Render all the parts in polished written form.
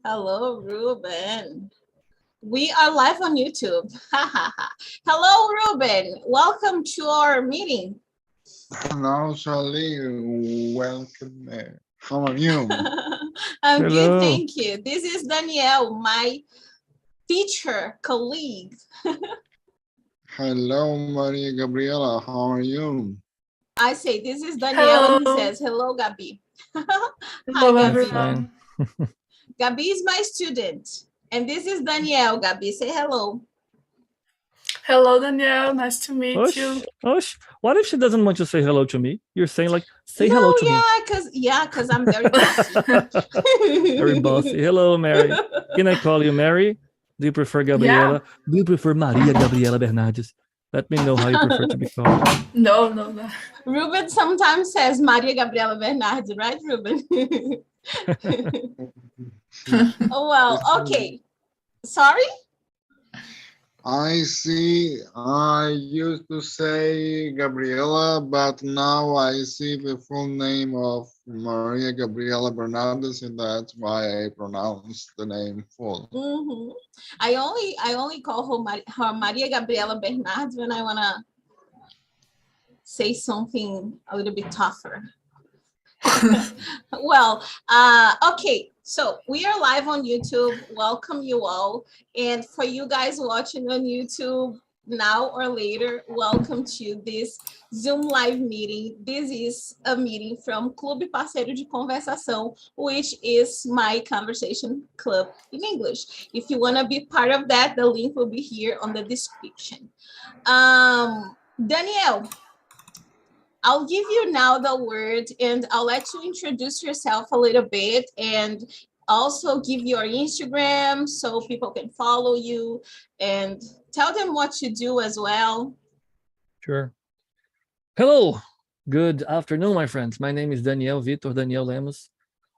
Hello, Ruben. We are live on YouTube. Hello, Ruben. Welcome to our meeting. Hello, Charlie. Welcome there. How are you? I'm good, Hello. thank you. This is Danielle, my teacher colleague. Hello, Maria Gabriela. How are you? I say, this is Danielle, and he says, hello, Gabi. Hello, Gabi. everyone. Gabi is my student. And this is Danielle. Gabi, say hello. Hello, Danielle. Nice to meet you. What if she doesn't want to say hello to me? You're saying like, say hello to me. Because I'm very bossy. Very bossy. Hello, Mary. Can I call you Mary? Do you prefer Gabriela? Yeah. Do you prefer Maria Gabriela Bernardes? Let me know how you prefer to be called. No. Ruben sometimes says Maria Gabriela Bernardes, right, Ruben? Oh, well, okay. Sorry? I see. I used to say Gabriela, but now I see the full name of Maria Gabriela Bernardes, and that's why I pronounce the name full. Mm-hmm. I only call her Maria Gabriela Bernardes when I want to say something a little bit tougher. Well, okay, so we are live on YouTube. Welcome you all. And for you guys watching on YouTube now or later, welcome to this Zoom live meeting. This is a meeting from Clube Parceiro de Conversação, which is my conversation club in English. If you want to be part of that, the link will be here on the description. Danielle, I'll give you now the word and I'll let you introduce yourself a little bit and also give your Instagram so people can follow you and tell them what you do as well. Sure. Hello. Good afternoon, my friends. My name is Daniel Lemos.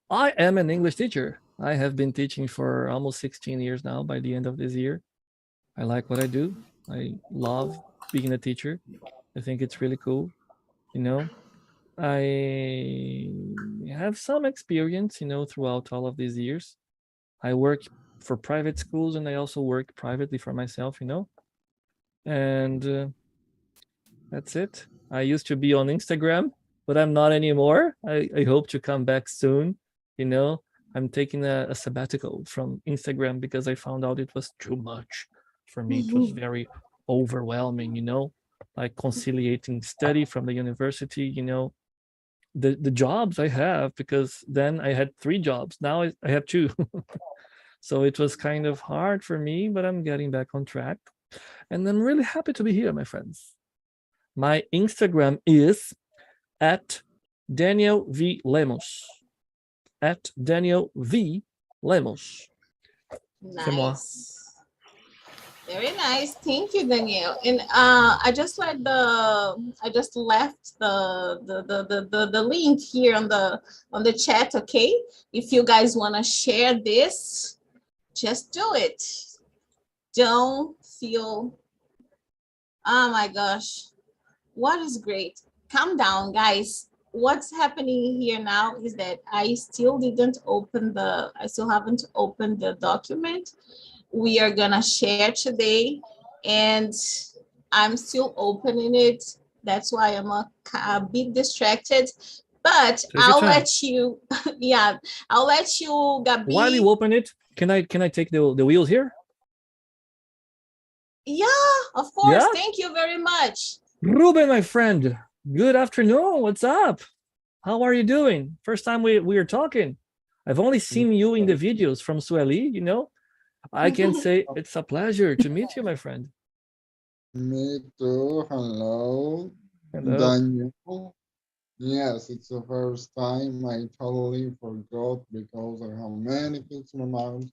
I am an English teacher. I have been teaching for almost 16 years now by the end of this year. I like what I do. I love being a teacher. I think it's really cool. You know, I have some experience, throughout all of these years. I work for private schools and I also work privately for myself, and that's it. I used to be on Instagram, but I'm not anymore. I hope to come back soon. I'm taking a sabbatical from Instagram because I found out it was too much for me. It was very overwhelming, like conciliating study from the university, the jobs I have, because then I had 3 jobs. Now I have 2. So it was kind of hard for me, but I'm getting back on track. And I'm really happy to be here, my friends. My Instagram is at Daniel V. Lemos. At Daniel V. Lemos. Nice. Very nice. Thank you, Danielle. And I just left the link here on the chat, okay? If you guys want to share this, just do it. Don't feel, oh my gosh, what is great? Calm down, guys. What's happening here now is that I still haven't opened the document we are gonna share today, and I'm still opening it. That's why I'm a bit distracted, but I'll let you, I'll let you, Gabi. While you open it, can I take the wheels here? Yeah, of course. Yeah? Thank you very much. Ruben, my friend, good afternoon. What's up? How are you doing? First time we are talking. I've only seen you in the videos from Sueli, I can say it's a pleasure to meet you, my friend. Me too. Hello. Daniel. Yes, it's the first time. I totally forgot because I have many things in my mind.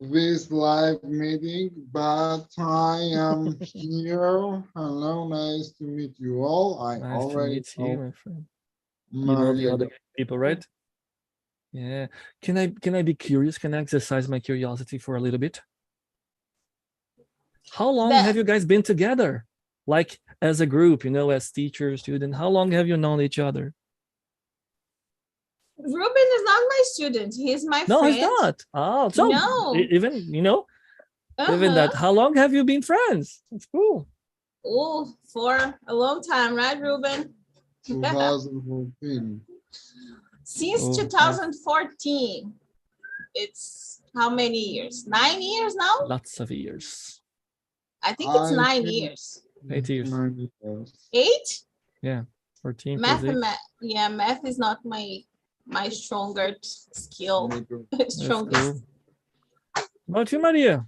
This live meeting, but I am here. Hello, nice to meet you all. I nice already to meet you, my friend. You know the other people, right? Yeah. Can I be curious? Can I exercise my curiosity for a little bit? How long have you guys been together? Like as a group, as teacher, student, how long have you known each other? Ruben is not my student. He's my No, friend. he's not. Oh, so No. even even Uh-huh. that. How long have you been friends? That's cool. Oh, for a long time, right, Ruben? 2014. Since Oh, 2014. It's how many years? 9 years now? lots of years. I think it's I 9 think years. 8 years. 9 years. 8? Yeah, 14 plus 8. Math is not my stronger skill. Me too. That's Strongest. cool. About you, Maria?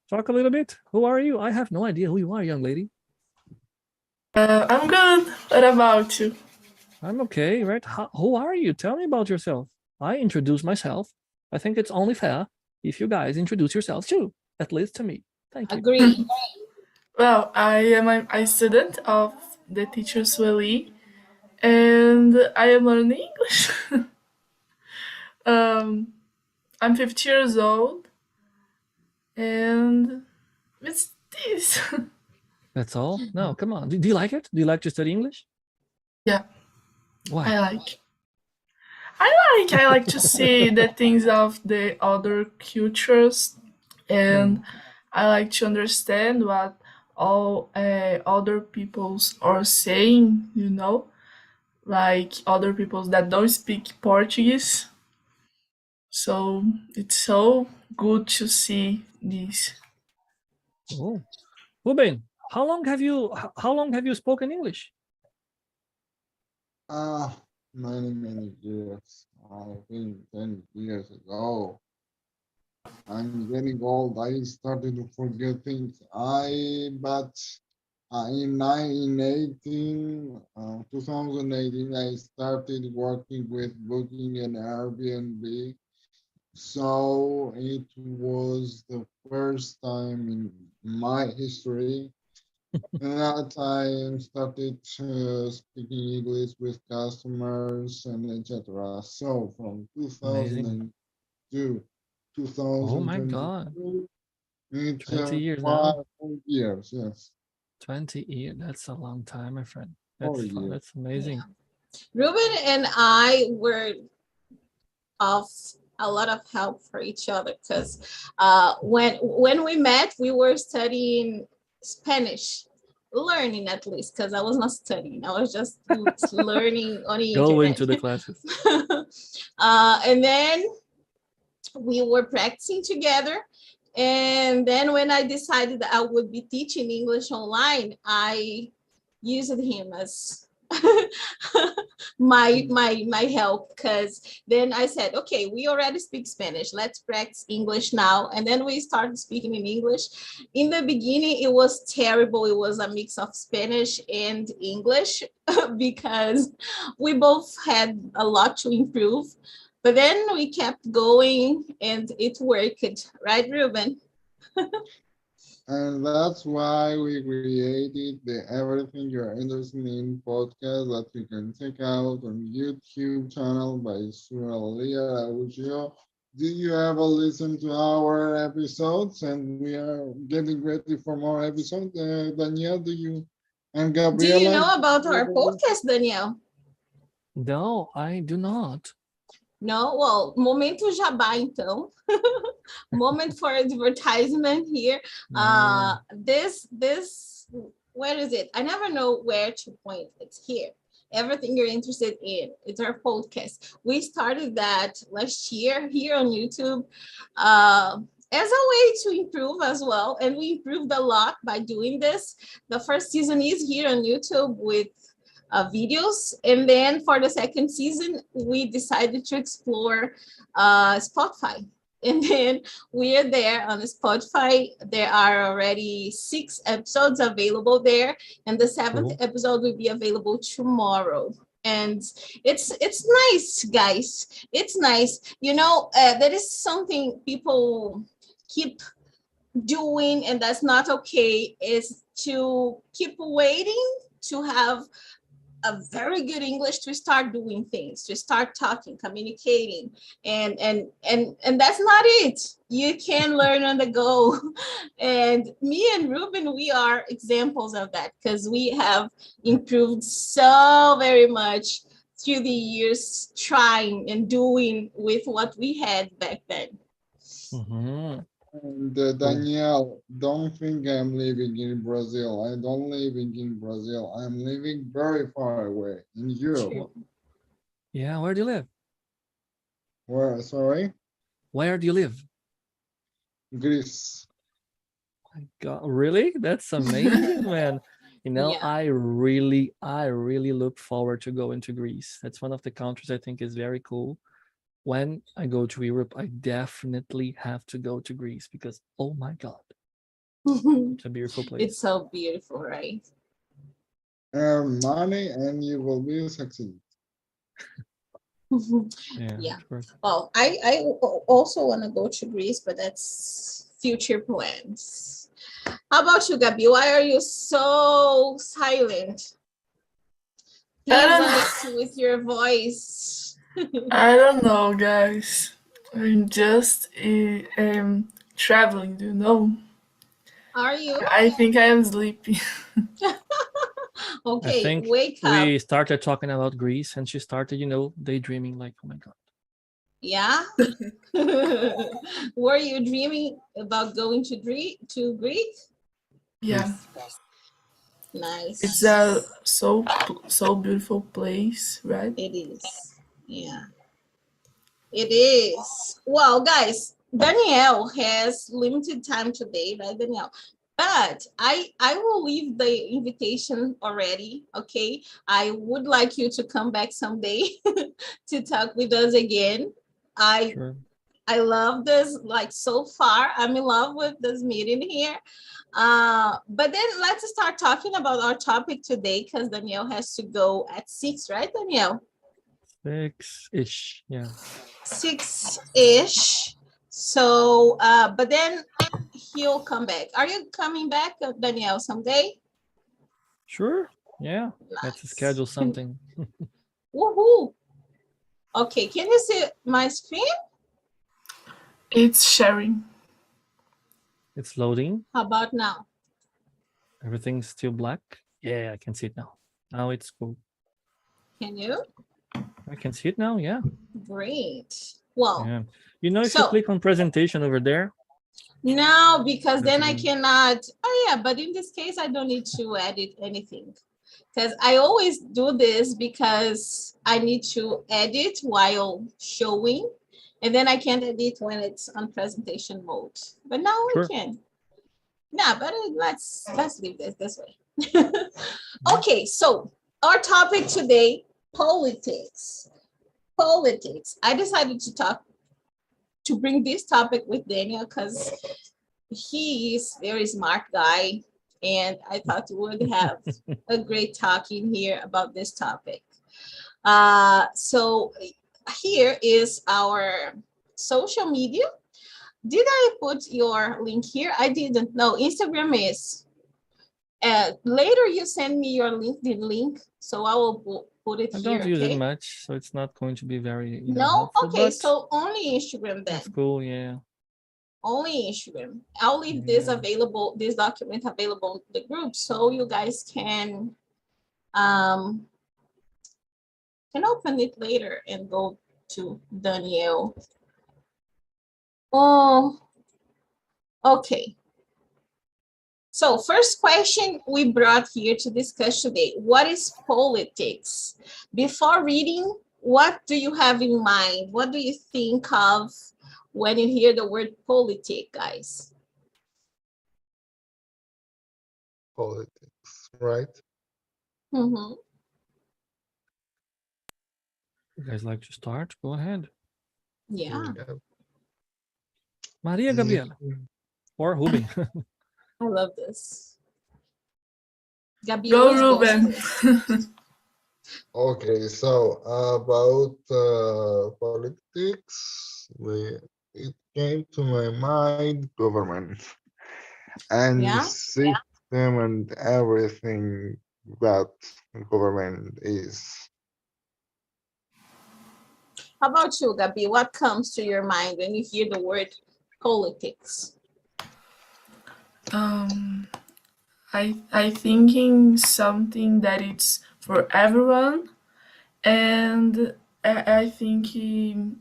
Talk a little bit. Who are you? I have no idea who you are, young lady. I'm good. What about you? I'm okay, right? Who are you? Tell me about yourself. I introduce myself. I think it's only fair if you guys introduce yourselves too, at least to me. Thank you. Agree. Well, I am a student of the teacher Sueli, and I am learning English. I'm 50 years old, and it's this. That's all? No, come on. Do you like it? Do you like to study English? Yeah, Why? I like to see the things of the other cultures, and I like to understand what all other peoples are saying, like other peoples that don't speak Portuguese. So it's so good to see this. Oh, Ruben, how long have you spoken English? Many years. I think 10 years ago. I'm getting old. I started to forget things. But in 2018, I started working with Booking and Airbnb. So it was the first time in my history that I started speaking English with customers and etc. So from Amazing. 2002 Oh my God. 2022, it's 20 years 5 now. years, yes. 20 years. That's a long time, my friend. 4 That's fun. years. That's amazing. Yeah. Ruben and I were of a lot of help for each other because when we met, we were studying Spanish, learning at least, because I was not studying. I was just learning on the Go internet. into the classes. And then we were practicing together. And then when I decided that I would be teaching English online, I used him as my help, because then I said, okay, we already speak Spanish, let's practice English now. And then we started speaking in English. In the beginning it was terrible. It was a mix of Spanish and English because we both had a lot to improve, but then we kept going and it worked, right, Ruben? And that's why we created the Everything You're Interested in podcast that you can check out on YouTube channel by Suralia Audio. Did you ever listen to our episodes? And we are getting ready for more episodes. Danielle, do you? And Gabriela? Do you know about our podcast, Danielle? No, I do not. No? Well, momento jabá, então. Moment for advertisement here. This, where is it? I never know where to point. It's here. Everything You're Interested in. It's our podcast. We started that last year here on YouTube as a way to improve as well. And we improved a lot by doing this. The first season is here on YouTube with videos. And then for the second season, we decided to explore Spotify. And then we are there on Spotify. There are already 6 episodes available there. And the 7th episode will be available tomorrow. And it's nice, guys. It's nice. There is something people keep doing, and that's not okay, is to keep waiting to have a very good English to start doing things, to start talking, communicating, and that's not it. You can learn on the go. And me and Ruben, we are examples of that, because we have improved so very much through the years trying and doing with what we had back then. Mhm. And Danielle, don't think I'm living in Brazil. I don't living in Brazil. I'm living very far away in Europe. True. Yeah, where do you live? Where, sorry? Where do you live? Greece. My God, really? That's amazing, man. You know, Yeah. I really look forward to going to Greece. That's one of the countries I think is very cool. When I go to Europe, I definitely have to go to Greece because, oh my God, it's a beautiful place. It's so beautiful, right? Earn money and you will be succeed. Yeah. Yeah. Sure. Well, I also want to go to Greece, but that's future plans. How about you, Gabi? Why are you so silent? I Tease don't know. us with your voice. I don't know, guys. I'm just traveling, you know. Are you? I think I am sleepy. I Okay, think wake up. we started talking about Greece and she started, you know, daydreaming like, oh my God. Yeah. Were you dreaming about going to Greece? Yeah, Nice. it's a so beautiful place, right? It is. Yeah. It is. Well, guys, Danielle has limited time today, right, Danielle? But I will leave the invitation already, okay? I would like you to come back someday to talk with us again. Sure. I love this, like so far, I'm in love with this meeting here. But then let's start talking about our topic today because Danielle has to go at 6, right, Danielle? 6-ish. Yeah. 6-ish. So, but then he'll come back. Are you coming back, Danielle, someday? Sure. Yeah. Let's Nice. schedule something. Woohoo! Okay, can you see my screen? It's sharing. It's loading. How about now? Everything's still black. Yeah, I can see it now. Now it's cool. Can you? I can see it now. Yeah. Great. Well, Yeah. You know, if you so click on presentation over there, no, because then I That's cannot. Oh yeah, but in this case, I don't need to edit anything because I always do this because I need to edit while showing, and then I can't edit when it's on presentation mode. But now Sure. I can. Nah, but let's leave this way. Okay, so our topic today, politics. Politics. I decided to bring this topic with Daniel because he is very smart guy, and I thought we would have a great talk in here about this topic. So here is our social media. Did I put your link here? I didn't know. Instagram is. Later, you send me your LinkedIn link, so I will put it I here. don't use it Okay. much, so it's not going to be very, No. helpful, Okay. but So only Instagram that's then. cool. Yeah. Only Instagram. I'll leave this Yeah. available, this document available in the group, so you guys can open it later and go to Danielle. Oh, okay. So first question we brought here to discuss today, what is politics? Before reading, what do you have in mind? What do you think of when you hear the word politic, guys? Politics, right? Mm-hmm. You guys like to start? Go ahead. Yeah, Maria Gabriela or Ruben. I love this. Gabi Go, always goes Ruben. first. Okay, so about politics, it came to my mind government and Yeah. system and everything that government is. How about you, Gabi? What comes to your mind when you hear the word politics? I thinking something that it's for everyone and I think in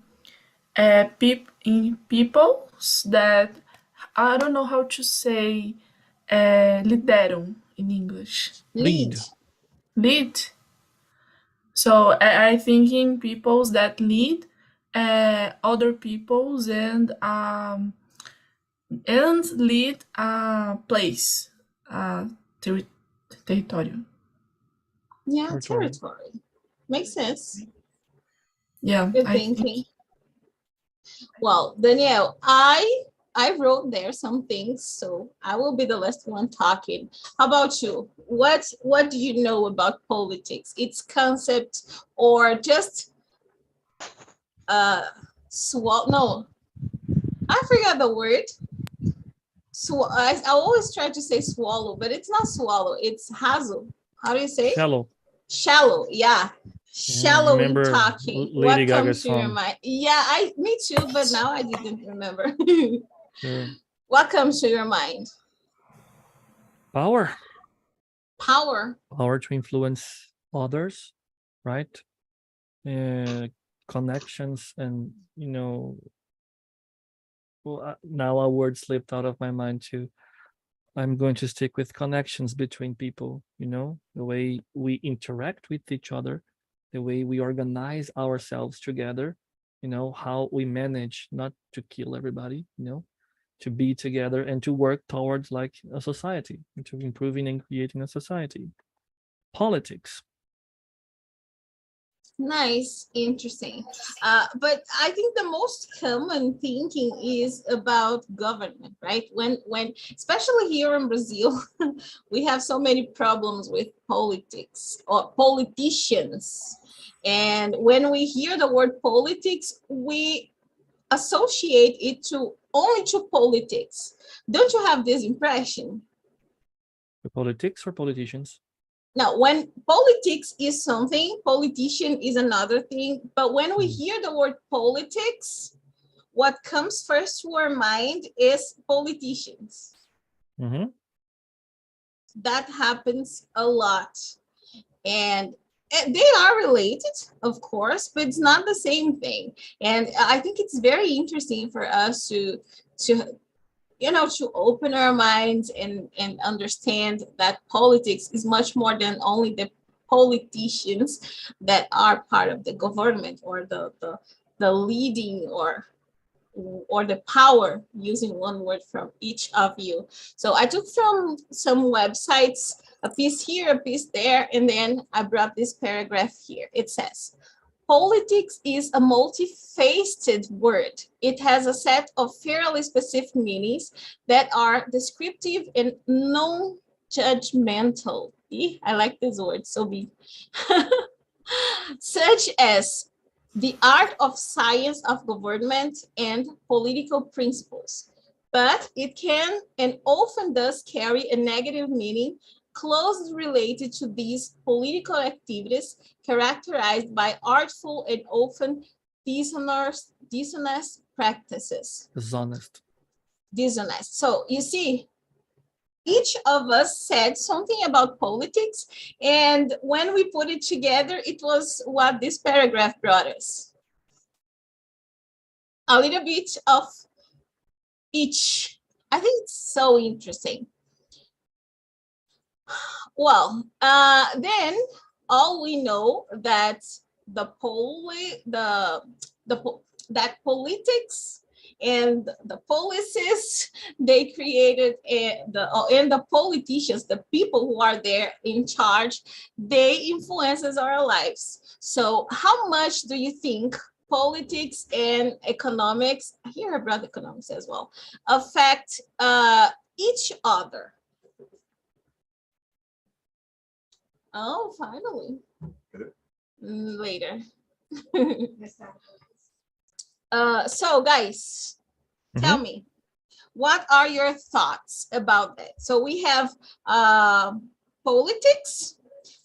peoples that I don't know how to say lideram in English. Lead. Lead. So I think in peoples that lead other peoples and lead a place, ter- territory. Yeah, Territory. territory. Makes sense. Yeah, Good I think. thinking. Well, Danielle, I wrote there some things, so I will be the last one talking. How about you? What do you know about politics? Its concept, or just no, I forgot the word. I always try to say swallow, but it's not swallow. It's hazel. How do you say? Shallow. Shallow. Yeah. Shallow in remember talking. Lady What Gaga's comes to your song. mind? Yeah, me too, but now I didn't remember. Yeah. What comes to your mind? Power. Power. Power to influence others, right? Connections, and well, now a word slipped out of my mind too. I'm going to stick with connections between people, the way we interact with each other, the way we organize ourselves together, how we manage not to kill everybody, to be together and to work towards like a society, to improving and creating a society. Politics. Nice, interesting. But I think the most common thinking is about government, right? When especially here in Brazil, we have so many problems with politics or politicians. And when we hear the word politics, we associate it to only to politics. Don't you have this impression? The politics or politicians? Now, when politics is something, politician is another thing. But when we hear the word politics, what comes first to our mind is politicians. Mm-hmm. That happens a lot. And they are related, of course, but it's not the same thing. And I think it's very interesting for us to open our minds and understand that politics is much more than only the politicians that are part of the government or the leading or the power, using one word from each of you. So I took from some websites a piece here, a piece there, and then I brought this paragraph here. It says, politics is a multifaceted word. It has a set of fairly specific meanings that are descriptive and non-judgmental. I like this word, so big. Such as the art of science of government and political principles. But it can and often does carry a negative meaning closely related to these political activities characterized by artful and often dishonest practices. Dishonest. So you see, each of us said something about politics, and when we put it together, it was what this paragraph brought us. A little bit of each. I think it's so interesting. Well, then all we know that that politics and the policies they created, and the politicians, the people who are there in charge, they influences our lives. So how much do you think politics and economics, here I brought economics as well, affect each other? Oh, finally. Later. So guys, tell me, what are your thoughts about that? So we have politics,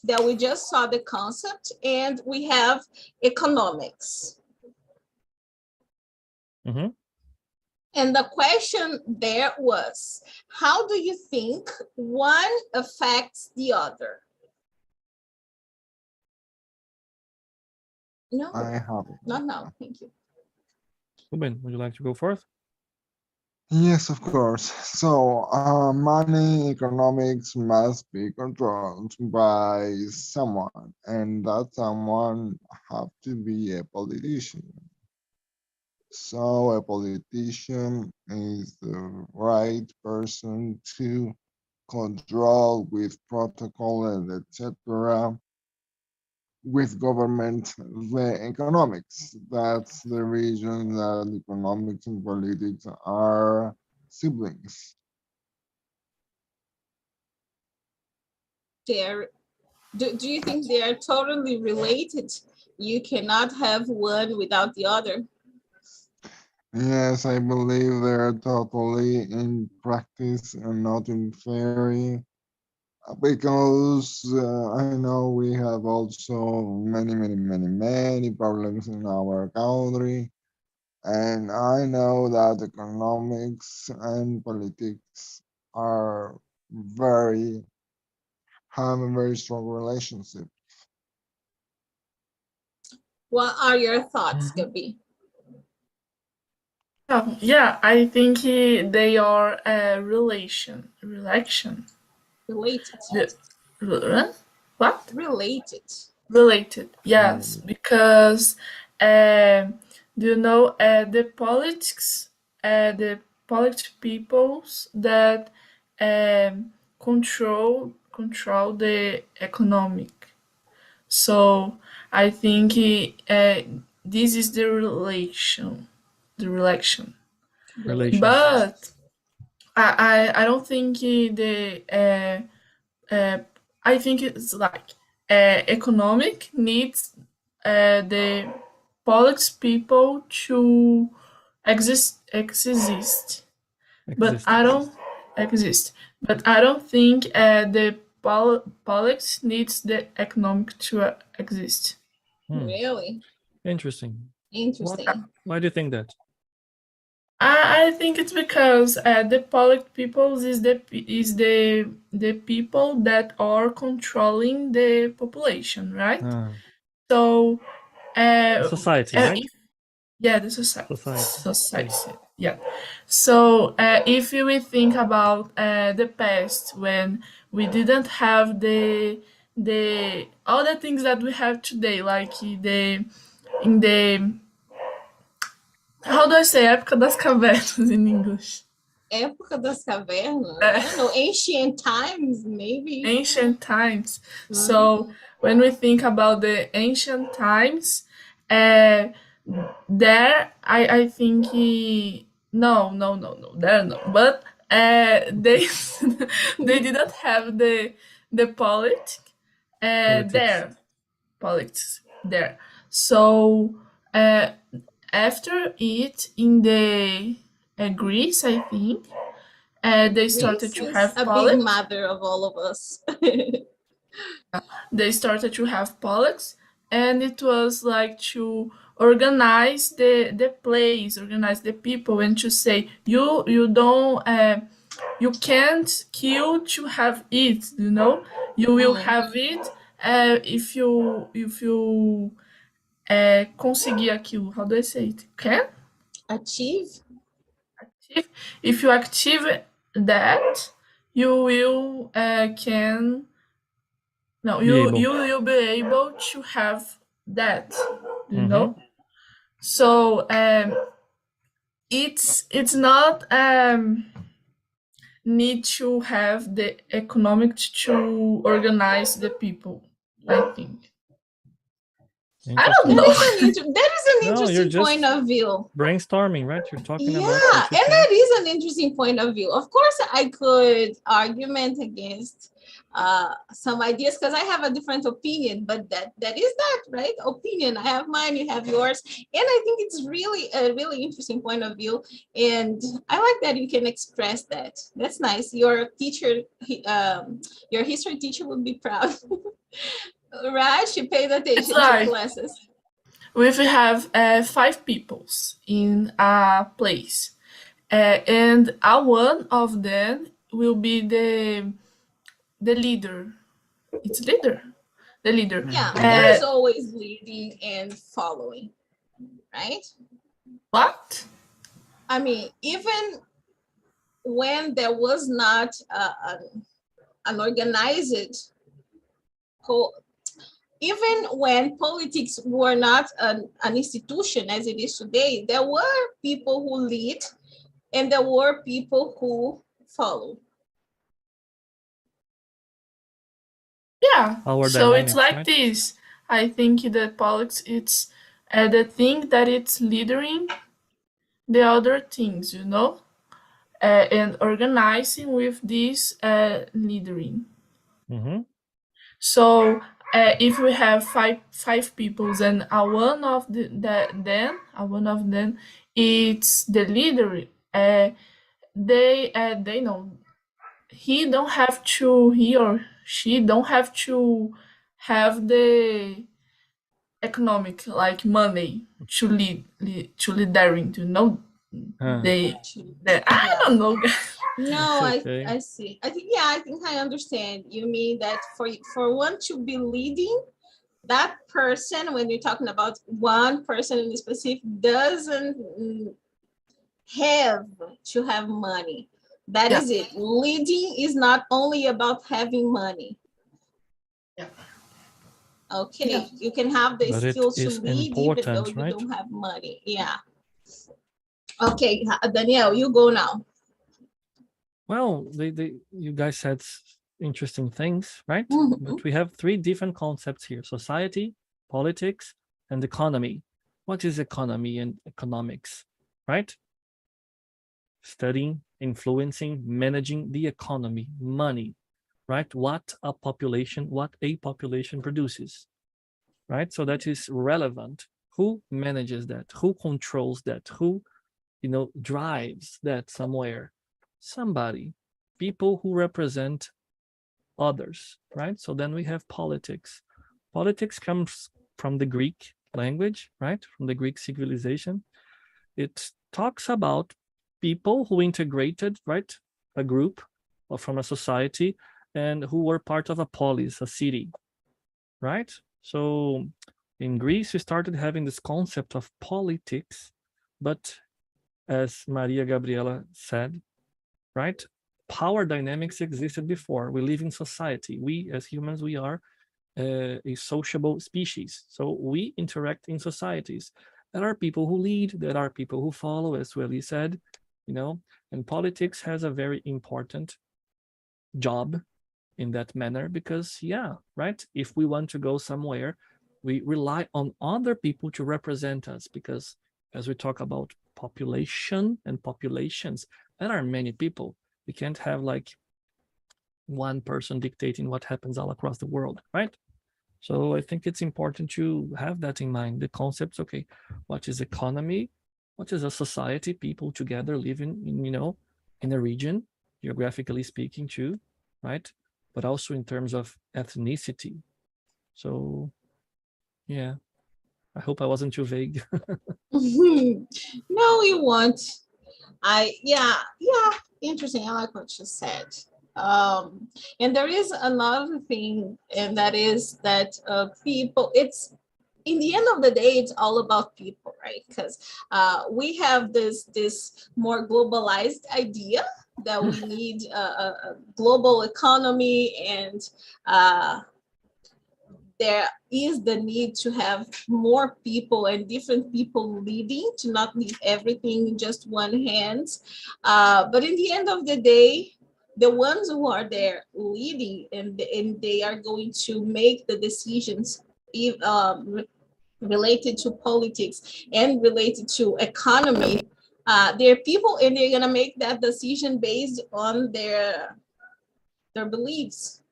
that we just saw the concept, and we have economics. Mm-hmm. And the question there was, how do you think one affects the other? No, I haven't. not now. Thank you. Ruben, would you like to go forth? Yes, of course. So, money economics must be controlled by someone, and that someone have to be a politician. So, a politician is the right person to control with protocol and etc. with government the economics. That's the reason that economics and politics are siblings. They're, do you think they are totally related? You cannot have one without the other. Yes, I believe they're totally in practice and not in theory. Because I know we have also many problems in our country. And I know that economics and politics are have a very strong relationship. What are your thoughts, Gabi? Yeah, I think they are a relation. Related. What? Related. Related, yes, because do you know the politics peoples that control the economic. So I think this is the relation. Relation. But I don't think I think it's like economic needs the Polish people to exist, but Exist. I don't exist. But I don't think the Polish needs the economic to exist. Really Interesting. interesting. Why do you think that? I think it's because the Polish peoples is the people that are controlling the population, right? So Society, uh, right? yeah, the society. Society. Yeah. So if we think about the past when we didn't have the all the things that we have today, like in the how do I say época das cavernas in English? Época das cavernas. I don't know, ancient times, maybe. Ancient times. So when we think about the ancient times, there I think no, there no. But they they didn't have the politics there. Politics there. So after it in the Greece, I think they started Greece to is have a big politics. mother of all of us. They started to have politics, and it was like to organize the place, organize the people, and to say you don't you can't kill to have it. You know, you will have it if you conseguir aquilo. How do I say it? Can Achieve. if you achieve that, you will can no Be you able. you will be able to have that, you Mhm. know. So it's not need to have the economic to organize the people, I think. I don't Interesting. know. That is an No, you're interesting just point of view. brainstorming, right? You're talking Yeah, about what you and think. that is an interesting point of view. Of course, I could argument against some ideas because I have a different opinion, but that is that, right? Opinion. I have mine, you have yours, and I think it's really a really interesting point of view, and I like that you can express that. That's nice. Your teacher, your history teacher would be proud. Right? She paid attention to like classes. we have 5 peoples in a place, and one of them will be the leader. It's leader. The leader. Yeah, there's always leading and following, right? What? I mean, even when there was not an organized, even when politics were not an institution as it is today, there were people who lead and there were people who follow. Yeah. Power So it's dynamics, like right? this. I think that politics, it's the thing that it's leading the other things, you know, and organizing with this leadering. Mm-hmm. So if we have five peoples and one of them it's the leader, they know he or she don't have to have the economic like money to lead daring to know they I Yeah. don't know. No, It's okay. I see. I think I understand. You mean that for one to be leading, that person, when you're talking about one person in specific, doesn't have to have money. That Yeah. is it. Leading is not only about having money. Yeah. Okay, Yeah. you can have the But it skills to is lead even though important, you right? don't have money. Yeah. Okay, Danielle, you go now. Well, you guys said interesting things, right? Mhm. But we have three different concepts here: society, politics, and economy. What is economy and economics, right? Studying, influencing, managing the economy, money, right? What a population produces, right? So that is relevant. Who manages that? Who controls that? Who, drives that somewhere? Somebody. People who represent others, right? So then we have politics. Politics comes from the Greek language, right? From the Greek civilization. It talks about people who integrated, right? A group or from a society and who were part of a polis, a city, right? So in Greece, we started having this concept of politics, but as Maria Gabriela said, right? Power dynamics existed before. We live in society. We, as humans, we are a sociable species. So we interact in societies. There are people who lead, there are people who follow, as Willie said, and politics has a very important job in that manner because, right? If we want to go somewhere, we rely on other people to represent us because as we talk about population and populations, there are many people. We can't have like one person dictating what happens all across the world, right? So I think it's important to have that in mind. The concepts, okay, what is economy? What is a society? People together living in a region, geographically speaking too, right? But also in terms of ethnicity. So yeah, I hope I wasn't too vague. No, you won't. Yeah, interesting. I like what you said. And there is another thing, and that is that people, it's in the end of the day, it's all about people, right? Because we have this more globalized idea that we need a global economy, and there is the need to have more people and different people leading, to not leave everything in just one hands. But in the end of the day, the ones who are there leading and they are going to make the decisions related to politics and related to economy. They're people and they're gonna make that decision based on their beliefs.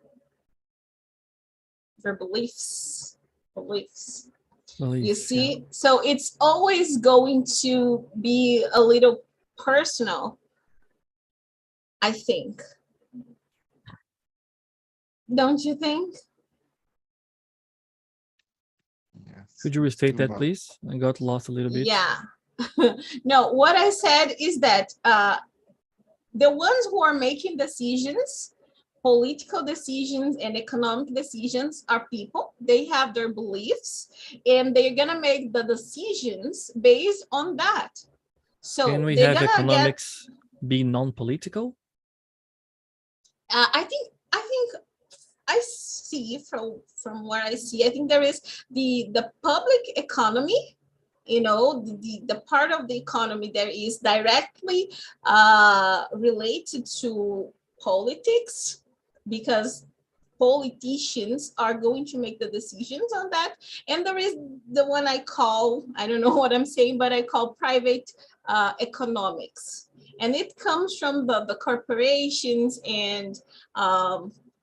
Their beliefs. You see, so it's always going to be a little personal, I think. Don't you think? Yes. Could you restate that, But please? I got lost a little bit. Yeah. No, what I said is that the ones who are making decisions political decisions and economic decisions are people. They have their beliefs, and they're gonna make the decisions based on that. So Can we they're have gonna economics be non-political? I think I see from what I see, I think there is the public economy, you know, the part of the economy that is directly related to politics, because politicians are going to make the decisions on that. And there is the one I call, I don't know what I'm saying, but I call private economics. And it comes from the corporations and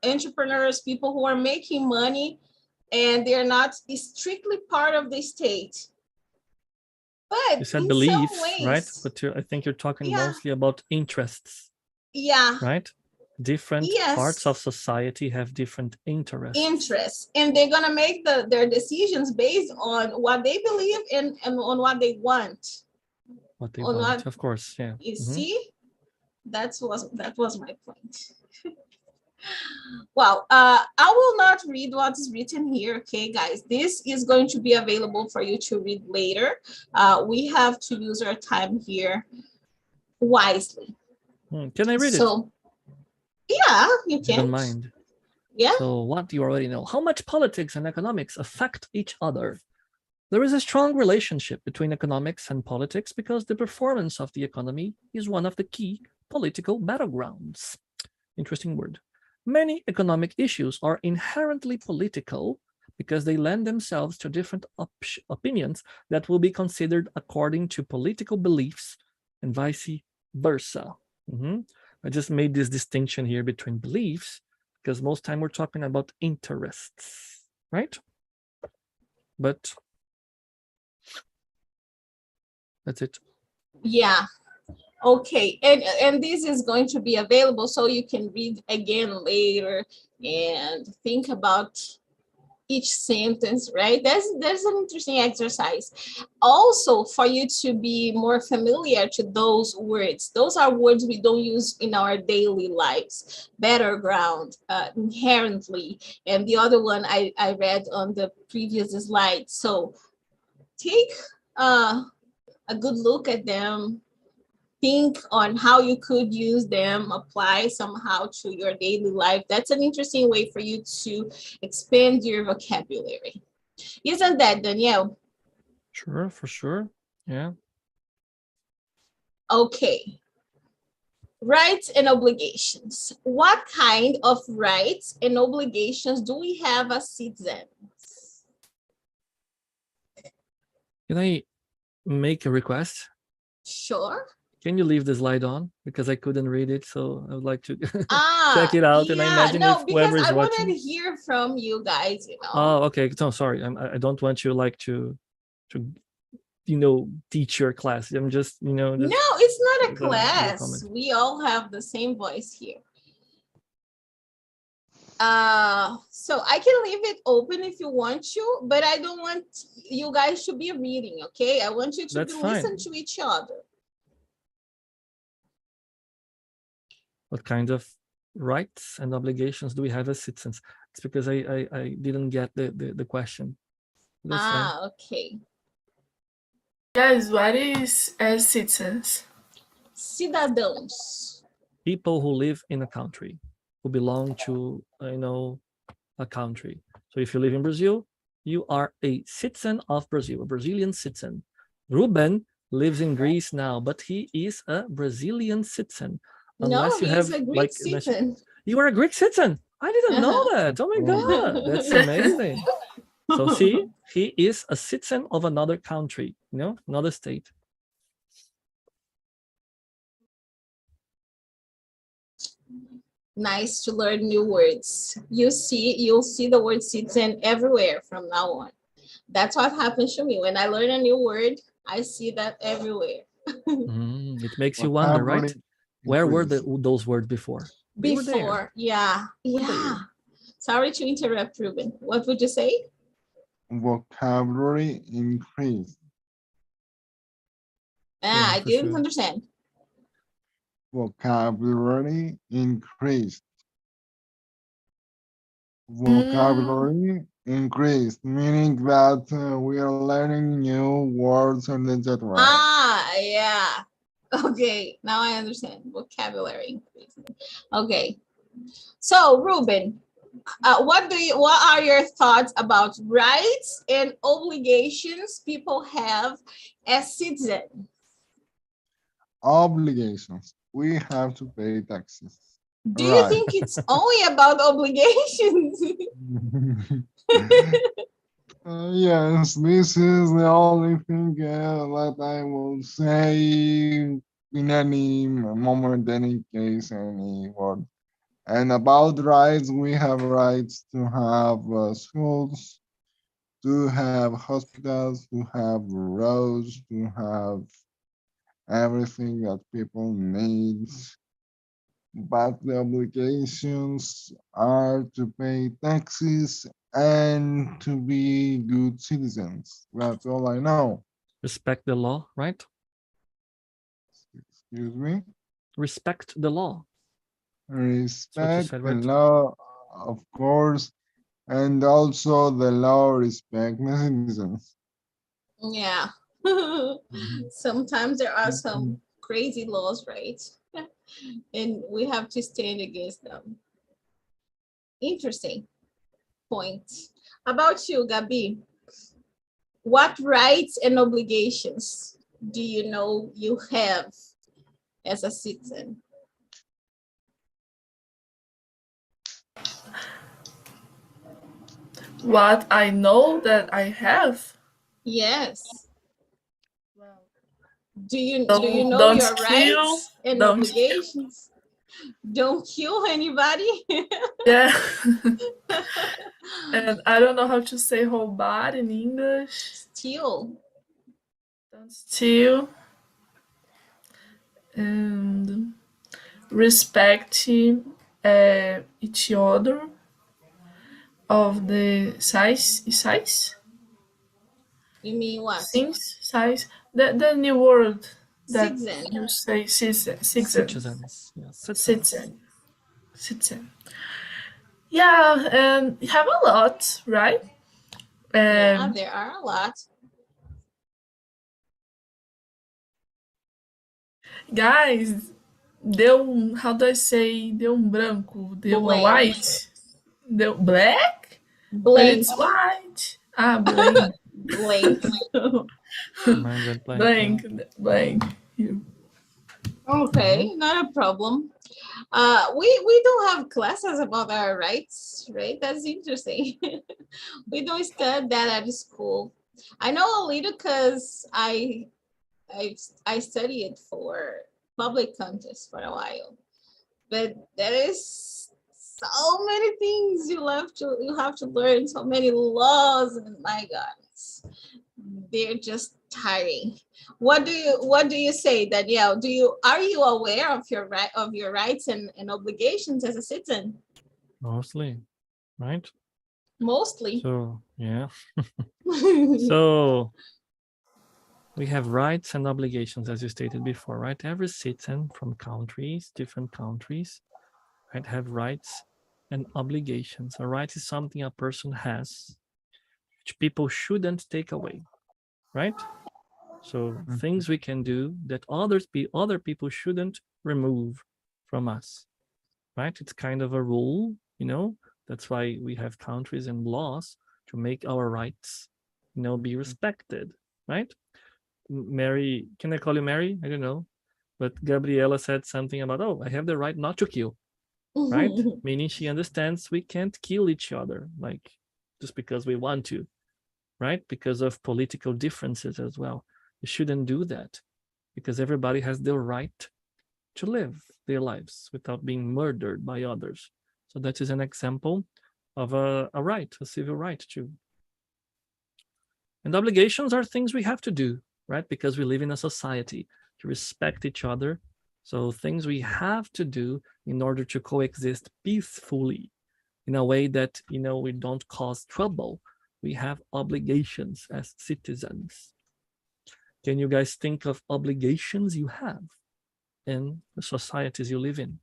entrepreneurs, people who are making money, and they're not strictly part of the state. But You said in beliefs, some ways, right? But I think you're talking yeah, mostly about interests, yeah, right? Different yes, parts of society have different interests. and they're gonna make their decisions based on what they believe and on what they want. What they On want, what, of course, yeah. you Mhm. see, that was my point. Well, I will not read what is written here, okay, guys? This is going to be available for you to read later. We have to use our time here wisely. Can I read it? So, yeah, you You don't can. mind? Yeah. So what you already know. How much politics and economics affect each other? There is a strong relationship between economics and politics because the performance of the economy is one of the key political battlegrounds. Interesting word. Many economic issues are inherently political because they lend themselves to different opinions that will be considered according to political beliefs and vice versa. I just made this distinction here between beliefs because most time we're talking about interests, right? But that's it. Yeah. Okay, and this is going to be available so you can read again later and think about each sentence, right? There's an interesting exercise. Also, for you to be more familiar to those words. Those are words we don't use in our daily lives. Battleground, inherently, and the other one I read on the previous slide. So take a good look at them. Think on how you could use them, apply somehow to your daily life. That's an interesting way for you to expand your vocabulary. Isn't that, Danielle? Sure, for sure. Yeah. Okay. Rights and obligations. What kind of rights and obligations do we have as citizens? Can I make a request? Sure. Can you leave the slide on? Because I couldn't read it, so I would like to check it out. Yeah, And I imagine no, if because whoever is I wanted to watching. hear from you guys, you know. Oh, okay. So sorry. I don't want you like to teach your class. I'm just No, it's not a class. comment. We all have the same voice here. So I can leave it open if you want to, but I don't want you guys to be reading, okay? I want you to That's listen fine. to each other. What kind of rights and obligations do we have as citizens? It's because I didn't get the question. That's fine. Okay. Guys, what is as citizens? Cidadãos. People who live in a country, who belong to a country. So if you live in Brazil, you are a citizen of Brazil, a Brazilian citizen. Ruben lives in Greece now, but he is a Brazilian citizen. Unless no, he is a Greek citizen. You are a Greek citizen. I didn't know that. Oh my God, that's amazing. So see, he is a citizen of another country, another state. Nice to learn new words. You'll see the word citizen everywhere from now on. That's what happens to me. When I learn a new word, I see that everywhere. It makes you wonder, right? Where were those words before? Before, yeah. Sorry to interrupt, Ruben. What would you say? Vocabulary increase. I didn't understand. Vocabulary increased. vocabulary increased, meaning that we are learning new words and etc. Ah, yeah. Okay, now I understand. Vocabulary increasing. Okay. So, Ruben, what are your thoughts about rights and obligations people have as citizens? Obligations. We have to pay taxes. Do you Right. think it's only about obligations? Yes, this is the only thing that I will say in any moment, any case, any word. And about rights, we have rights to have schools, to have hospitals, to have roads, to have everything that people need. But the obligations are to pay taxes and to be good citizens. That's all I know. Respect the law, right? Excuse me. Respect the law. Respect said, the right? law, of course, and also the law respect the citizens. Yeah. Sometimes there are some crazy laws, right? And we have to stand against them. Interesting point. About you, Gabi, what rights and obligations do you know you have as a citizen? What I know that I have. Yes. Do you know Don't your kill. rights and Don't obligations? Don't kill anybody. Yeah. And I don't know how to say roubar in English. Steal. Don't steal. And respect each other of the size. You mean what? Size. The new word that Citizen. you say citizen. Citizens. Yeah, Citizen. Yeah, and you have a lot, right? Yeah, there are a lot. Guys, how do I say, deu branco, deu a Blank. white, deu black, but Blank. it's white. Ah, blank. Blank. Mine went blank. Blank. Here. Okay, not a problem. We don't have classes about our rights, right? That's interesting. We don't study that at school. I know a little because I studied for public contest for a while, but there is so many things you have to learn, so many laws, and my God, they're just tiring. What do you say, Danielle? Are you aware of your rights and obligations as a citizen? Mostly, right? Mostly. So yeah. So we have rights and obligations, as you stated before, right? Every citizen from different countries, right, have rights and obligations. A right is something a person has, which people shouldn't take away, right? So things we can do that other people shouldn't remove from us, right? It's kind of a rule, that's why we have countries and laws to make our rights, be respected, right? Mary, can I call you Mary? I don't know. But Gabriela said something about, I have the right not to kill, right? Meaning she understands we can't kill each other, like just because we want to, right? Because of political differences as well. You shouldn't do that because everybody has the right to live their lives without being murdered by others. So that is an example of a right, a civil right too. And obligations are things we have to do, right? Because we live in a society to respect each other. So things we have to do in order to coexist peacefully in a way that, we don't cause trouble. We have obligations as citizens. Can you guys think of obligations you have in the societies you live in?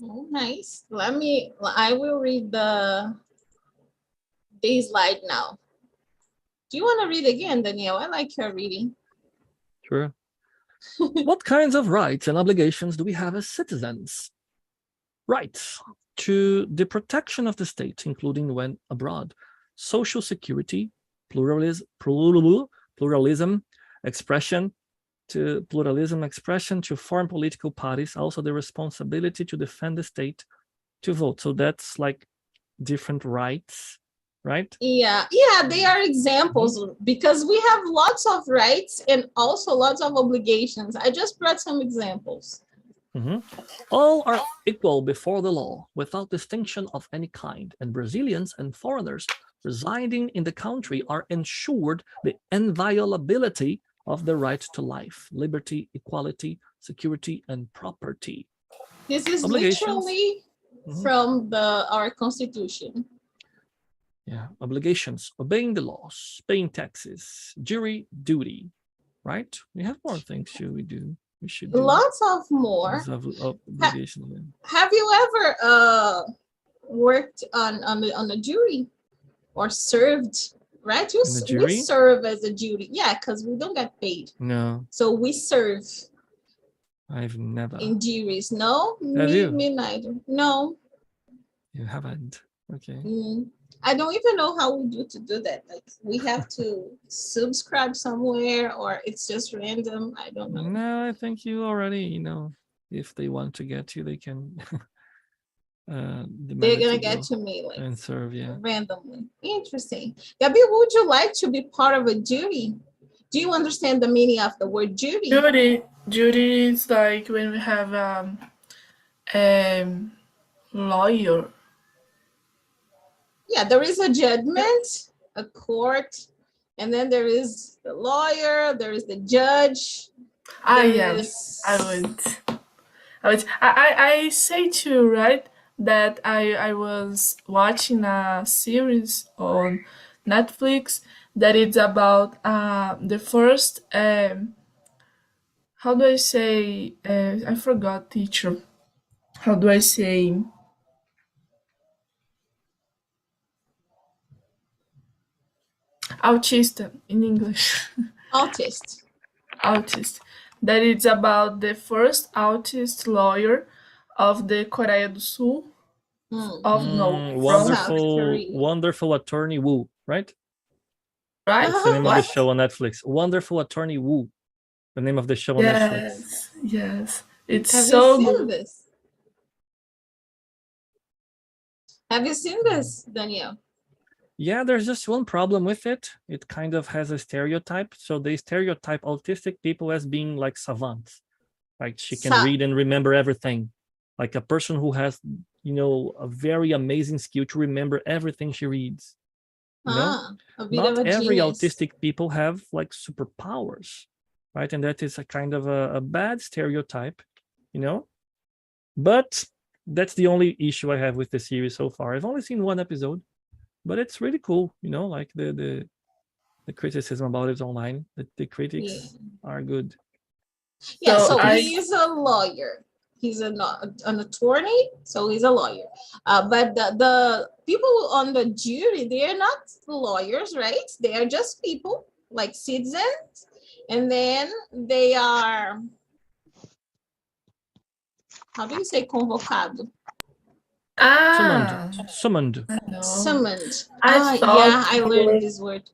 Oh, nice. I will read the slide now. Do you want to read again, Danielle? I like your reading. Sure. What kinds of rights and obligations do we have as citizens? Rights to the protection of the state, including when abroad, social security, pluralism, expression to foreign political parties, also the responsibility to defend the state, to vote. So that's like different rights, right? Yeah, they are examples because we have lots of rights and also lots of obligations. I just brought some examples. All are equal before the law without distinction of any kind, and Brazilians and foreigners residing in the country are ensured the inviolability of the right to life, liberty, equality, security, and property. This is literally from our constitution. Yeah, obligations, obeying the laws, paying taxes, jury duty, right? We have more things we should do. Lots of more. Have you ever worked on a jury or served? Right, we serve as a jury. Yeah, because we don't get paid. No. So we serve. I've never. In juries, no. Have you? Me neither. No. You haven't. Okay. I don't even know how we do to do that. Like we have to subscribe somewhere, or it's just random. I don't know. No, I think you already, if they want to get you, they can. They're gonna get to me like and serve, randomly. Interesting. Gabi, would you like to be part of a jury? Do you understand the meaning of the word jury? Jury is like when we have a lawyer. Yeah, there is a judgment, a court, and then there is the lawyer, there is the judge. Yes, I would. I say too, right? That I was watching a series on Netflix that it's about the first how do I say I forgot, teacher. How do I say autista in English? Autist. That it's about the first autist lawyer of the Coreia do Sul. Wonderful Attorney Woo, right? Right. That's the name of the show on Netflix. Wonderful Attorney Woo. The name of the show on Netflix. Yes. It's Have so you seen good. This? Have you seen this, Danielle? Yeah, there's just one problem with it. It kind of has a stereotype. So they stereotype autistic people as being like savants. Like she can read and remember everything. Like a person who has, a very amazing skill to remember everything she reads. Not every autistic people have like superpowers, right? And that is a kind of a bad stereotype, But that's the only issue I have with the series so far. I've only seen one episode, but it's really cool, like the criticism about it online. The critics are good. Yeah, so he is a lawyer. He's an attorney, so he's a lawyer. But the people on the jury, they are not lawyers, right? They are just people, like citizens. And then they are, how do you say convocado? Summoned. I learned this word.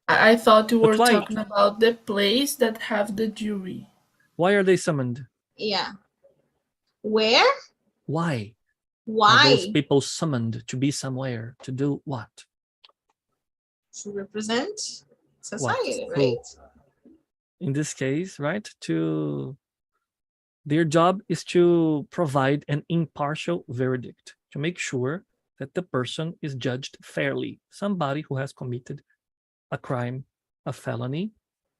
I thought you were talking about the place that have the jury. Why are they summoned? Yeah. Where? Why? Are those people summoned to be somewhere to do what? To represent society, right? In this case, right? Their job is to provide an impartial verdict, to make sure that the person is judged fairly. Somebody who has committed a crime, a felony,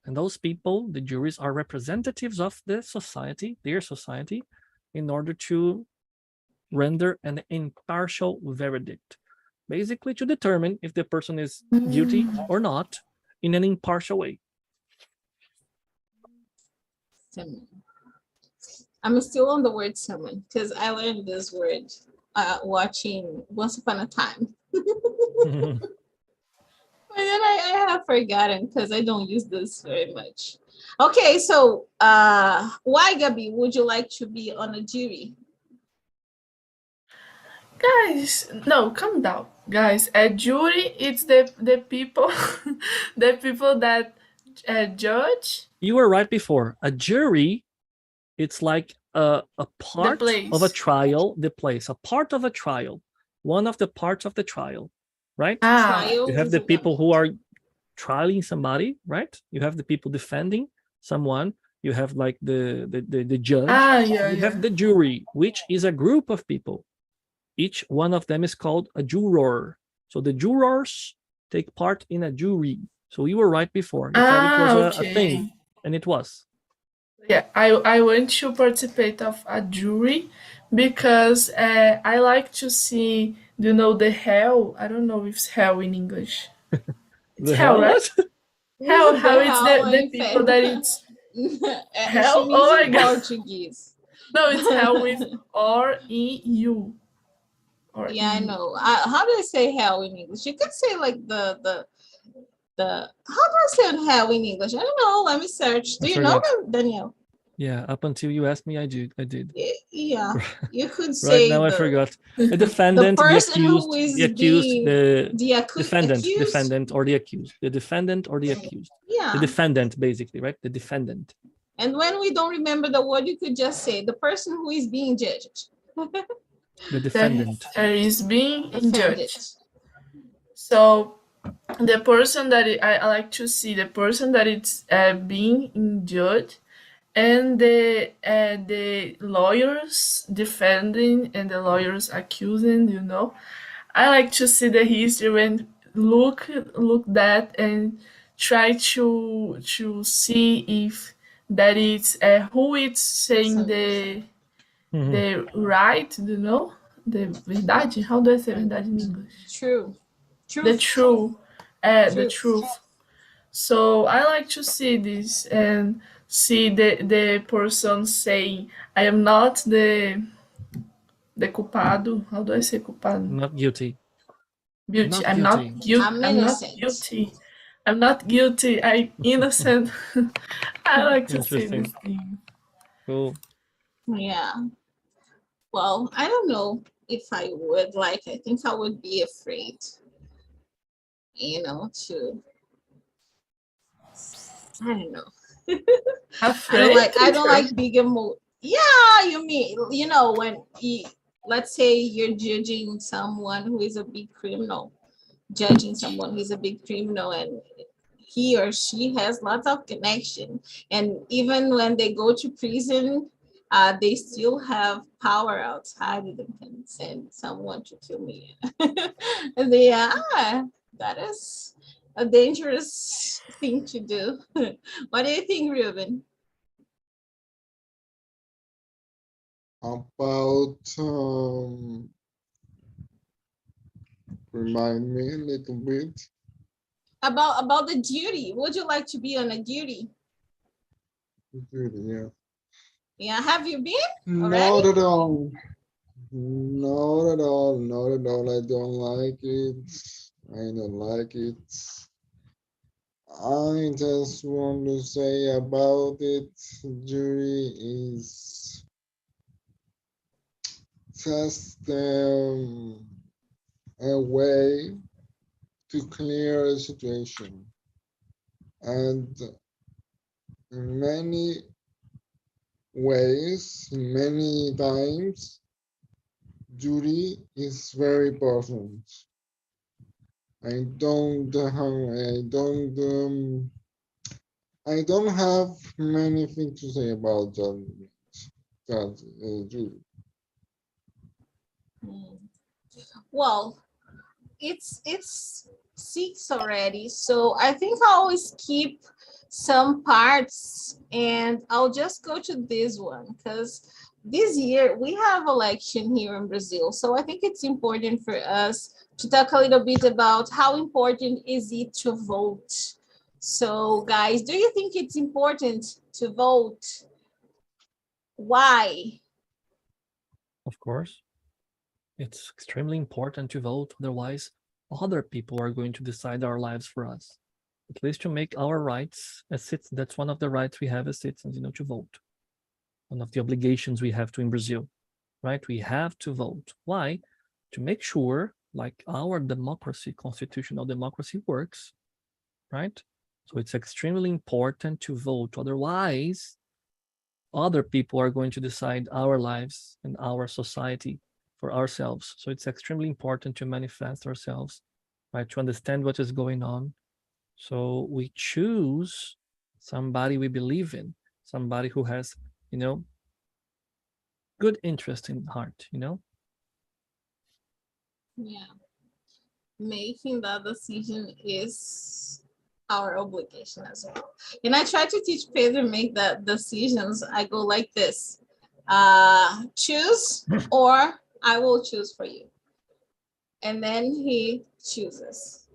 and those people, the juries, are representatives of the society, their society, in order to render an impartial verdict, basically to determine if the person is guilty or not in an impartial way. I'm still on the word summon because I learned this word watching Once Upon a Time. And then I have forgotten because I don't use this very much. Okay, so why, Gabi, would you like to be on a jury? Guys, no, calm down. Guys, a jury, it's the people, the people that judge You were right before. A jury, it's like a part of a place. trial, the place, a part of a trial, one of the parts of the trial, right? Trial You have is the one. people who are trialing somebody, right? You have the people defending someone. You have like the judge. Yeah, You have yeah. the jury, which is a group of people. Each one of them is called a juror. So the jurors take part in a jury. So you were right before. You thought it was a thing, Okay. and it was. Yeah, I want to participate of a jury because I like to see, you know, the hell. I don't know if it's hell in English. It's The hell, hell? right? What? How The it's hell the in people fact. that it's She hell. means Oh my in god. Portuguese. No, it's hell with R-E-U. Or Yeah, I EU. know. How do I say hell in English? You could say like the how do I say hell in English? I don't know. Let me search. Do I you know forgot. them, Danielle? Yeah, up until you asked me, I did. Yeah, you could Right say now, I the forgot. The defendant, the person who accused, is the accused, being the the defendant, accused. defendant, or the accused. The defendant or the accused. The Yeah, defendant, basically, right? The defendant. and when we don't remember the word, you could just say the person who is being judged. The That defendant. is being Defended. judged. So the person that I like to see the person that it's being judged and the lawyers defending and the lawyers accusing, you know. I like to see the history and look that and try to see if that is who is saying Mhm. the right, you know, the verdade. How do I say verdade in English? True. The Truth. true, the Truth. truth. So I like to see this and see the person saying, I am not the culpado. How do I say culpado? Not guilty. Guilty. Not I'm guilty. not guilty. I'm I'm not innocent. guilty. I'm not guilty. I'm innocent. I like to see Interesting. this thing. Cool. Yeah. Well, I don't know if I would like. I think I would be afraid. You know, to I don't know. Afraid? I don't like big emo. Yeah, you mean when let's say you're judging someone who is a big criminal, judging someone who is a big criminal, and he or she has lots of connection, and even when they go to prison, they still have power outside of them and send someone to kill me. And that is a dangerous thing to do. What do you think, Ruben? About remind me a little bit. About the duty. Would you like to be on a duty? Yeah. Yeah, have you been Not at all. Not at all. Not at all. I don't like it. I don't like it. I just want to say about it, jury is just a way to clear a situation. And in many ways, many times, jury is very important. I don't have many things to say about jury. Well, it's 6 already, so I think I'll always keep some parts and I'll just go to this one because this year we have election here in Brazil, so I think it's important for us to talk a little bit about how important is it to vote. So guys, do you think it's important to vote? Why? Of course, it's extremely important to vote. Otherwise, other people are going to decide our lives for us. At least to make our rights as citizens. That's one of the rights we have as citizens, to vote. One of the obligations we have to in Brazil, right? We have to vote. Why? To make sure, like our democracy, constitutional democracy works, right? So it's extremely important to vote. Otherwise, other people are going to decide our lives and our society for ourselves. So it's extremely important to manifest ourselves, right? To understand what is going on. So we choose somebody we believe in, somebody who has, good interest in heart, Yeah. Making that decision is our obligation as well. And I try to teach Pedro make the decisions. I go like this. Choose, or I will choose for you. And then he chooses.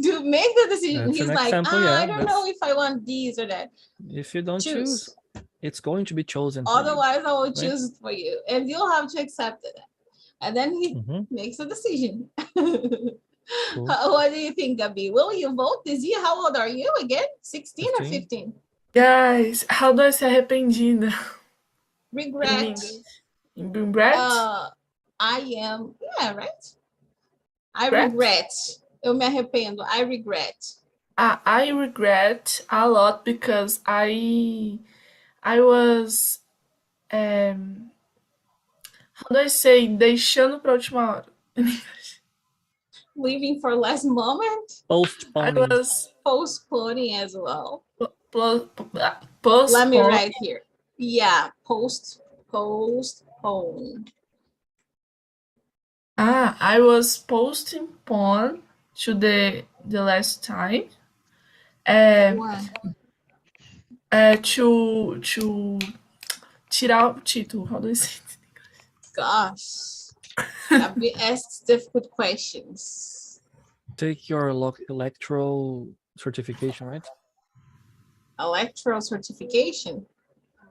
To make the decision. That's He's an like, example, I don't know if I want these or that. If you don't choose, it's going to be chosen for you. Otherwise, I will right? choose for you. And you'll have to accept it. And then he Mhm. makes a decision. Cool. What do you think, Gabi? Will you vote this year? How old are you again? 16 or 15? 15? Guys, how do I say arrependida in Regret. English? In regret? I am, yeah, right? I Regret? regret. Eu me arrependo. I regret. I regret a lot because I was how do I say, deixando pra última hora. Leaving for last moment. I Postponing. was Postponing as well. postpone. Let me write here. Yeah, postpone. I was postpone to the last time. To tirar o título. How do I say it? Gosh. Gabi asks difficult questions. Take your electoral certification, right? Electoral certification.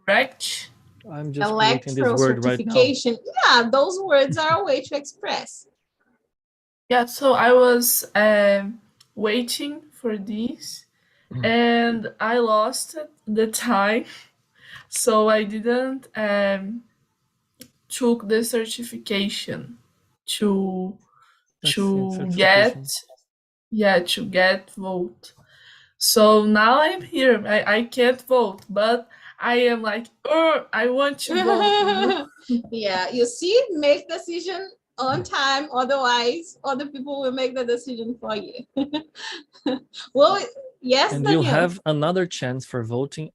Correct. I'm just creating this Electoral word right now. certification. Yeah, those words are a way to express. Yeah, so I was waiting for this, and I lost the time, so I didn't took the certification to certification. get vote. So now I'm here. I can't vote, but I am like, I want to vote. Yeah, you see, make decision on time. Otherwise, other people will make the decision for you. Well, yes, And Daniel. you'll have another chance for voting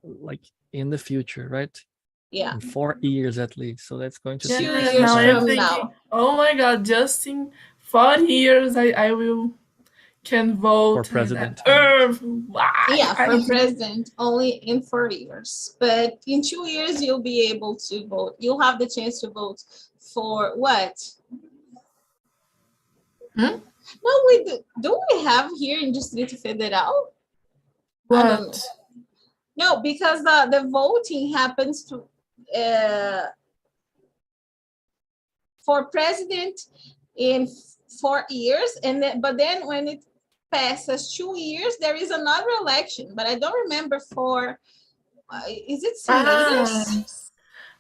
like in the future, right? Yeah. In 4 years at least. So that's going to Two take years some Now time. I'm from thinking, now. oh my God, just in 4 years I will can vote. For president. Why? Yeah, for president, only in 4 years. But in 2 years, you'll be able to vote. You'll have the chance to vote for what? No, we do. Do we have here in Distrito Federal? I don't know. What? No, because the voting happens to for president in 4 years, but then when it passes 2 years, there is another election. But I don't remember for. Is it senators?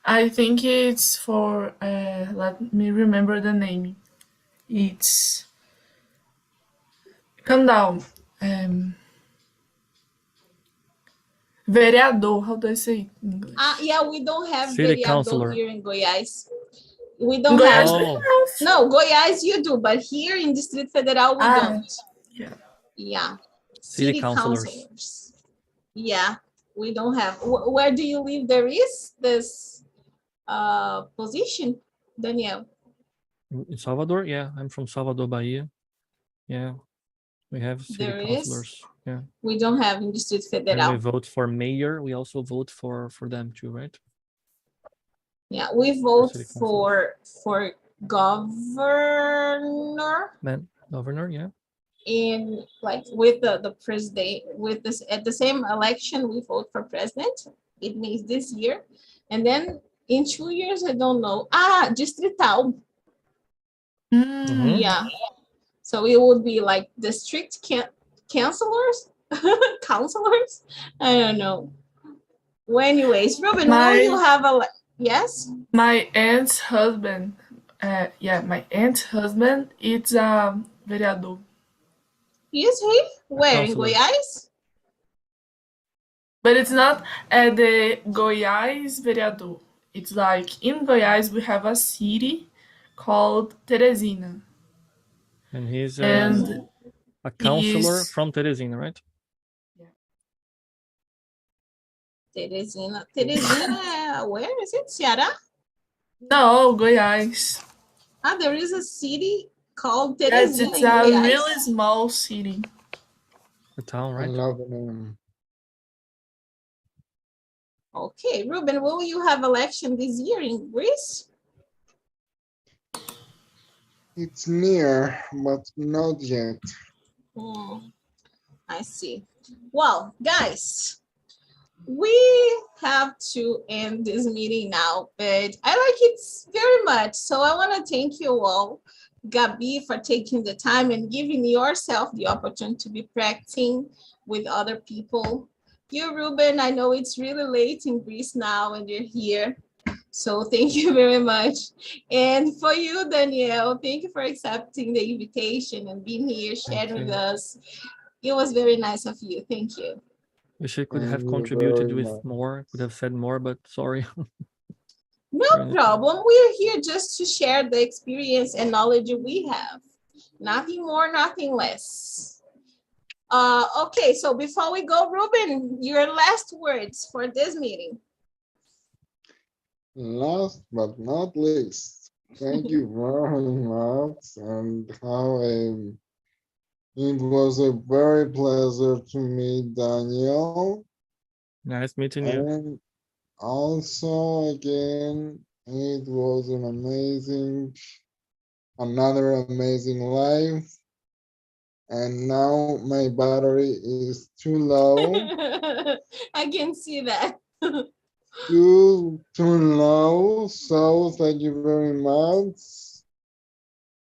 I think it's for. Let me remember the name. It's. Calm down. Vereador. How do I say it in English? Yeah, we don't have City vereador councilor. here in Goiás. We don't Goiás. have. No, Goiás you do, but here in Distrito Federal we don't. Yeah. Yeah. City councilors. Yeah, we don't have. Where do you live? There is this position, Daniel. In Salvador, yeah. I'm from Salvador, Bahia. Yeah. We have city There councilors. is. Yeah. We don't have in Distrito When we Federal. vote for mayor, we also vote for them too, right? Yeah, we vote city for governor. Governor, yeah. In like with the president, with this at the same election we vote for president, it means this year. And then in 2 years, I don't know. Distrital. Mhm. Yeah. So it would be like district counselors, counselors. I don't know. Well, anyways, Ruben, will you have a yes? My aunt's husband, my aunt's husband is a vereador. Is he? Where in counselor. Goiás? But it's not the Goiás vereador. It's like in Goiás we have a city called Teresina. And he's And a counselor he's from Teresina, right? Teresina. Teresina, where is it? Ceará? no Goiás. There is a city called Yes, Teresina it's in a Goiás. really small city. The town, I right? love the name. Okay, Ruben, will you have election this year in Greece? It's near, but not yet. I see. Well, guys, we have to end this meeting now, but I like it very much. So I want to thank you all, Gabi, for taking the time and giving yourself the opportunity to be practicing with other people. You, Ruben, I know it's really late in Greece now and you're here. So thank you very much. And for you, Danielle, thank you for accepting the invitation and being here, sharing with us. It was very nice of you. Thank you. Wish I could Thank have you contributed very with much. more, could have said more, but sorry. No problem. We're here just to share the experience and knowledge we have. Nothing more, nothing less. Okay, so before we go, Ruben, your last words for this meeting. Last but not least, thank you very much, and it was a very pleasure to meet Daniel, Nice meeting you. and also again, it was another amazing life, and now my battery is too low. I can see that. Too low, so thank you very much.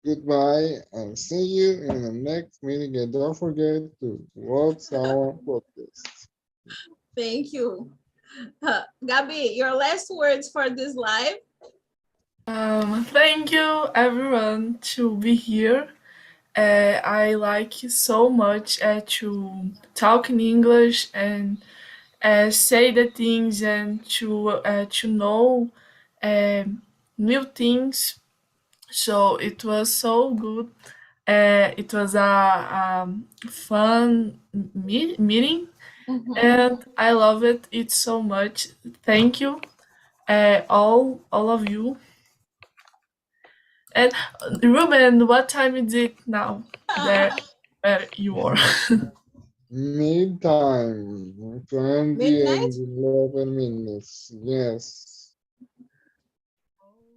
Goodbye and see you in the next meeting. And don't forget to watch our podcast. Thank you. Gabi, your last words for this live. Thank you everyone to be here. I like so much to talk in English and say the things and to know new things. So it was so good. It was a fun meeting, and I love it. It's so much. Thank you, all of you. And Ruben, what time is it now? There, where you are? Meantime, 20 Midnight? and 11 minutes. Yes.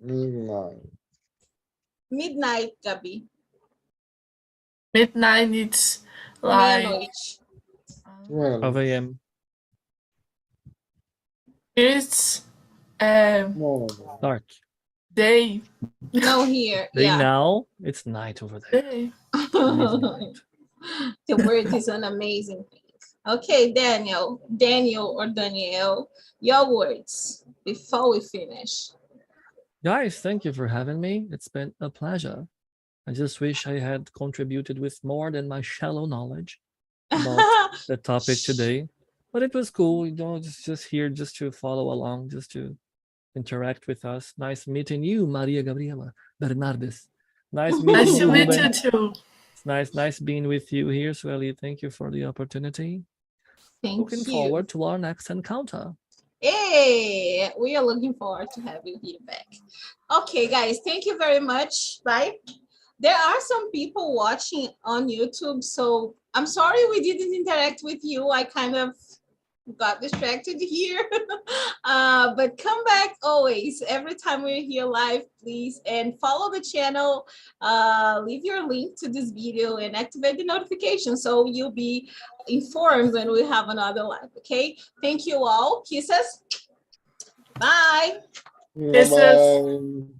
Midnight. Midnight, Gabi. Midnight. It's like Meia-noite. 12. 12 a.m. it's Morning. Dark. day. No, here. Day Yeah. now, it's night over there. Day. Midnight. The word is an amazing thing. Okay, Daniel or Danielle, your words before we finish. Guys, thank you for having me. It's been a pleasure. I just wish I had contributed with more than my shallow knowledge about the topic today. But it was cool, you know, just here just to follow along, just to interact with us. Nice meeting you, Maria Gabriela Bernardes. Nice meeting Nice you, to meet Ruben. you too. It's nice being with you here, Sueli. Thank you for the opportunity. Thank Looking you. forward to our next encounter. Hey, we are looking forward to have you here back. Okay, guys, thank you very much. Bye. There are some people watching on YouTube, so I'm sorry we didn't interact with you. I kind of got distracted here. But come back always, every time we're here live, please, and follow the channel. Leave your link to this video and activate the notification so you'll be informed when we have another live. Okay, thank you all. Kisses. Bye. Kisses. Bye-bye.